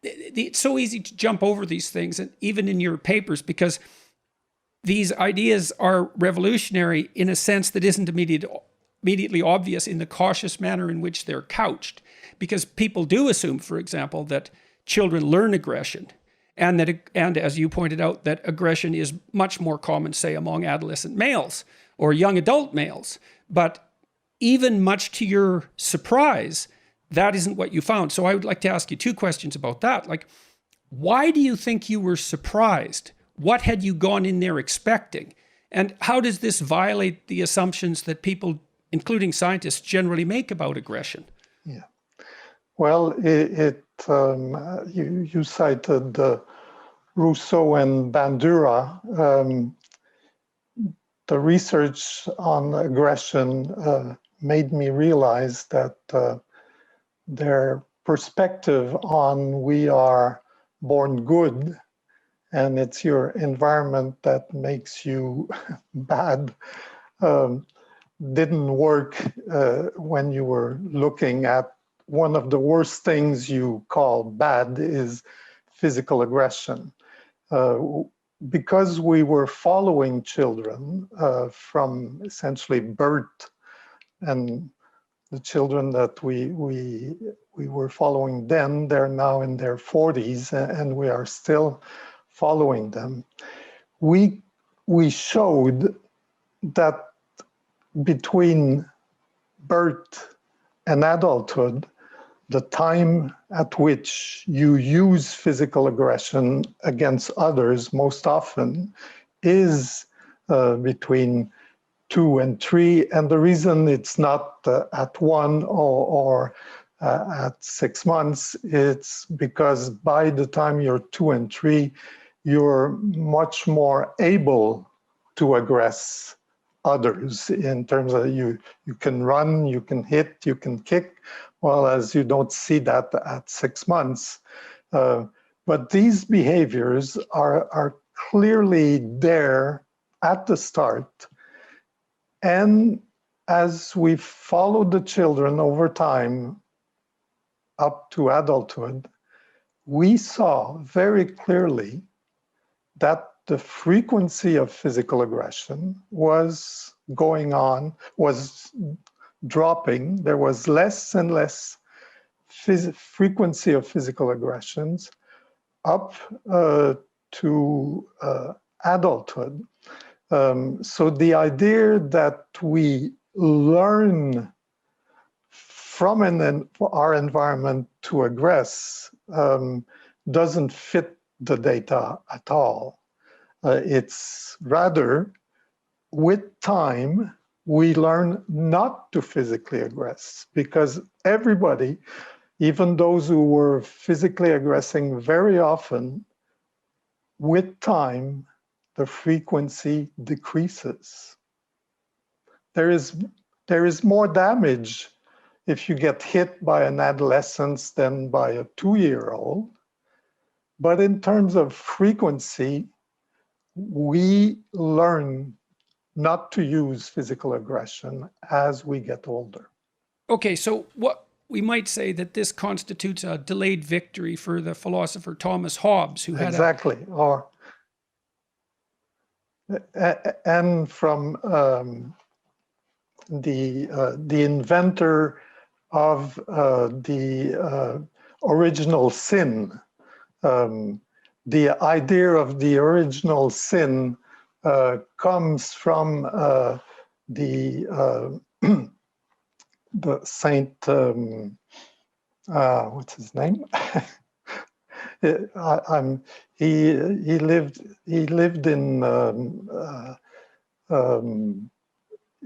it's so easy to jump over these things, and even in your papers, because these ideas are revolutionary in a sense that isn't immediately obvious in the cautious manner in which they're couched. Because people do assume, for example, that children learn aggression, and as you pointed out, that aggression is much more common, say, among adolescent males or young adult males. But even much to your surprise, that isn't what you found. So I would like to ask you two questions about that. Like, why do you think you were surprised? What had you gone in there expecting? And how does this violate the assumptions that people, including scientists, generally make about aggression? Yeah. Well, you cited Rousseau and Bandura. The research on aggression made me realize that their perspective on we are born good and it's your environment that makes you bad didn't work when you were looking at one of the worst things you call bad is physical aggression. Because we were following children from essentially birth, and the children that we were following then, they're now in their 40s, and we are still following them. We showed that between birth and adulthood, the time at which you use physical aggression against others most often is between 2 and 3. And the reason it's not at 1 or at 6 months, it's because by the time you're 2 and 3, you're much more able to aggress others in terms of you can run, you can hit, you can kick, well, as you don't see that at 6 months. But these behaviors are clearly there at the start. And as we followed the children over time up to adulthood, we saw very clearly that the frequency of physical aggression was dropping. There was less and less frequency of physical aggressions up to adulthood. So the idea that we learn from our environment to aggress doesn't fit the data at all. It's rather, with time, we learn not to physically aggress, because everybody, even those who were physically aggressing very often, with time, the frequency decreases. There is more damage if you get hit by an adolescent than by a 2-year-old. But in terms of frequency, we learn not to use physical aggression as we get older. Okay, so what we might say that this constitutes a delayed victory for the philosopher Thomas Hobbes, who had exactly, and from the inventor of the original sin. The idea of the original sin comes from the Saint, what's his name? He lived in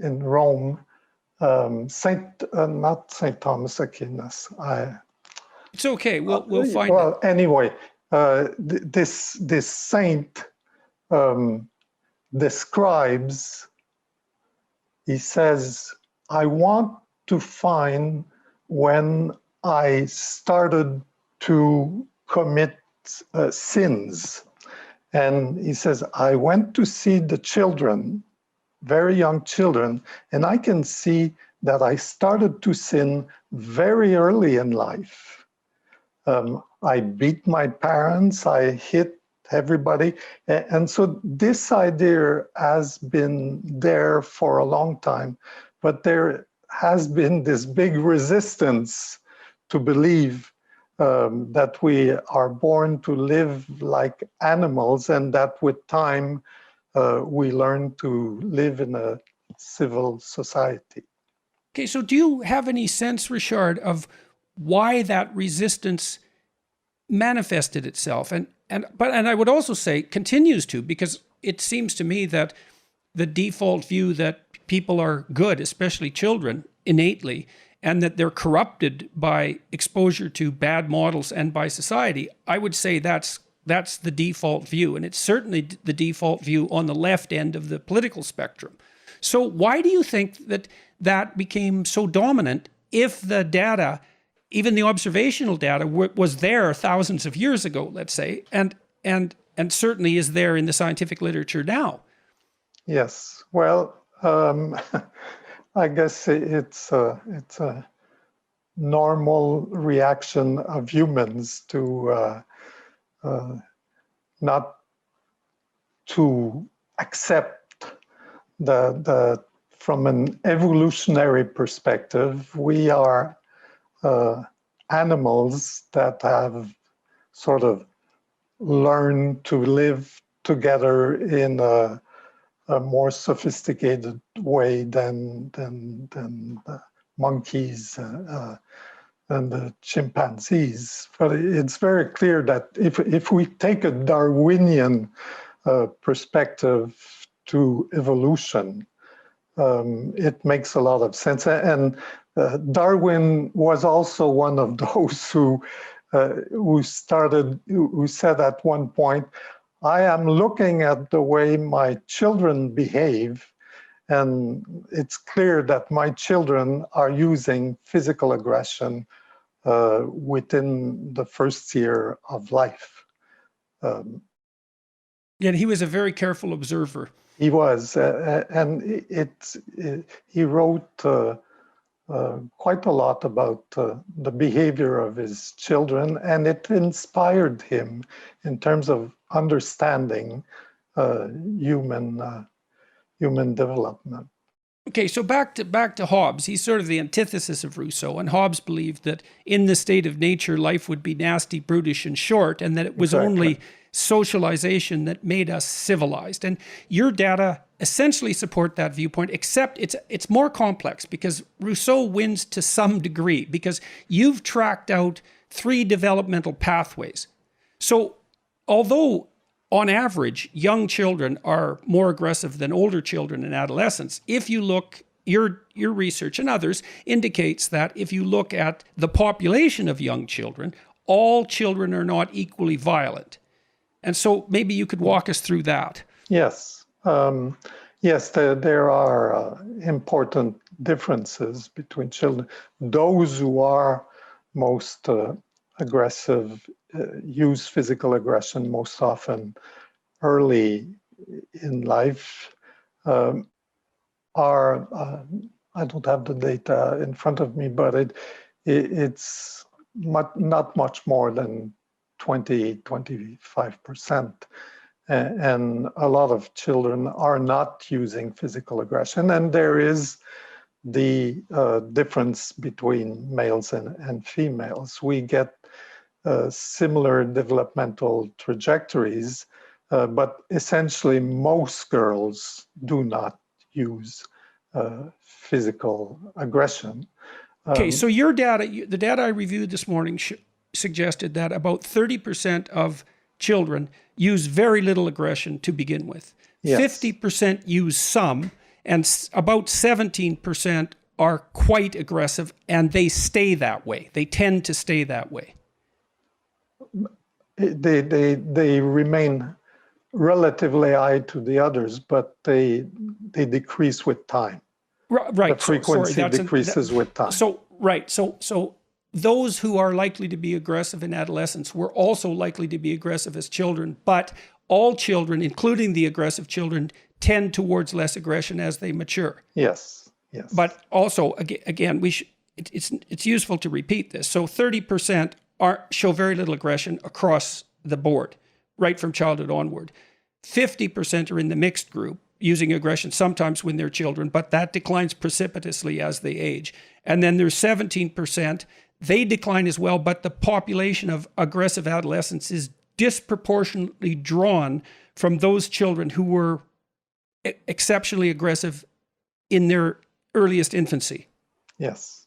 Rome. Not Saint Thomas Aquinas. It's okay. We'll find well, it. Anyway, this saint describes. He says, "I want to find when I started to commit sins," and he says, "I went to see the children, very young children, and I can see that I started to sin very early in life. I beat my parents, I hit everybody. And so this idea has been there for a long time, but there has been this big resistance to believe that we are born to live like animals, and that with time we learn to live in a civil society. Okay, so do you have any sense, Richard, of why that resistance manifested itself? And I would also say continues to, because it seems to me that the default view that people are good, especially children, innately, and that they're corrupted by exposure to bad models and by society, I would say that's the default view, and it's certainly the default view on the left end of the political spectrum. So why do you think that that became so dominant if the data, even the observational data, was there thousands of years ago, let's say, and certainly is there in the scientific literature now? Yes, well, I guess it's a normal reaction of humans to not to accept the from an evolutionary perspective, we are animals that have sort of learned to live together in a more sophisticated way than the monkeys and the chimpanzees. But it's very clear that if we take a Darwinian perspective to evolution, it makes a lot of sense. And Darwin was also one of those who said at one point, I am looking at the way my children behave, and it's clear that my children are using physical aggression within the first year of life. Yeah, he was a very careful observer. He was, and he wrote quite a lot about the behavior of his children, and it inspired him in terms of understanding human development. Okay, so back to Hobbes. He's sort of the antithesis of Rousseau, and Hobbes believed that in the state of nature, life would be nasty, brutish, and short, and that it was only socialization that made us civilized. And your data essentially support that viewpoint, except it's more complex, because Rousseau wins to some degree, because you've tracked out 3 developmental pathways. So although on average, young children are more aggressive than older children and adolescents, if you look, your research and others indicates that if you look at the population of young children, all children are not equally violent. And so maybe you could walk us through that. Yes. Yes, there are important differences between children. Those who are most aggressive use physical aggression most often early in life. I don't have the data in front of me, but it's not much more than 20-25%. And a lot of children are not using physical aggression. And there is the difference between males and females. We get similar developmental trajectories, but essentially most girls do not use physical aggression. Okay, so your data, the data I reviewed this morning suggested that about 30% of children use very little aggression to begin with. Yes. 50% use some, and about 17% are quite aggressive, and they stay that way. They tend to stay that way. They remain relatively high to the others, but they decrease with time. Right. The frequency decreases with time. So those who are likely to be aggressive in adolescence were also likely to be aggressive as children, but all children, including the aggressive children, tend towards less aggression as they mature. Yes, yes. But also, again, it's useful to repeat this. So 30% show very little aggression across the board, right from childhood onward. 50% are in the mixed group, using aggression sometimes when they're children, but that declines precipitously as they age. And then there's 17%, they decline as well, but the population of aggressive adolescents is disproportionately drawn from those children who were exceptionally aggressive in their earliest infancy. Yes.